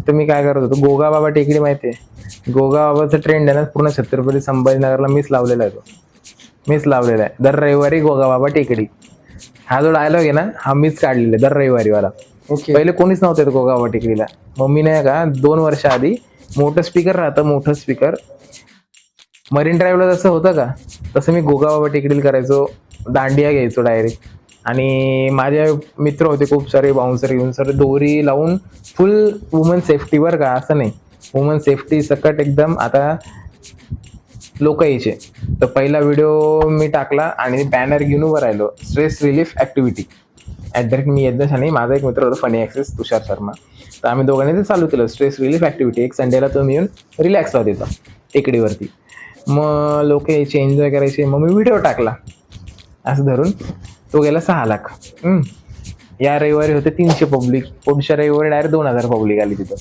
तिथं मी काय करत होतो, गोगा बाबा टेकडी माहितीये, गोगा बाबाचा ट्रेंड आहे ना पूर्ण छत्रपती संभाजीनगरला मीच लावलेला आहे. मीच लावलेला आहे दर रविवारी गोगा बाबा टेकडी. हा जो डायलॉग आहे ना हा मीच काढलेला आहे दर रविवारी वाला. ओके. पहिले कोणीच नव्हतं येत गोगा बाबा टेकडीला. मम्मीने का 2 वर्ष आधी मोठं स्पीकर राहतं, मोठं स्पीकर मरीन ड्राईव्हला जसं होतं का तसं मी गोगा बाबा टेकडीला करायचो. दांडिया घ्यायचो डायरेक्ट आणि माझे मित्र होते खूप सारे, बाउन्सर बिउन्सर दोरी लावून फुल वुमन सेफ्टीवर का असं नाही, वुमन सेफ्टी सकट एकदम. आता लोक यायचे तर पहिला व्हिडिओ मी टाकला आणि बॅनर घेऊन उभं राहिलो, stress relief activity at me Yagnesh आणि माझा एक मित्र होता फनी ॲक्सेस तुषार शर्मा. तर आम्ही दोघांनी ते चालू केलं, स्ट्रेस रिलीफ ॲक्टिव्हिटी. एक संडेला तुम्ही येऊन रिलॅक्स व्हा तिथं टेकडीवरती. मग लोक यायचे, एन्जॉय करायचे. मग मी व्हिडिओ टाकला असं धरून, तो गेला 6 लाख. या रविवारी होते 300 पब्लिक, पुढच्या रविवारी डायरेक्ट 2000 पब्लिक आली तिथं.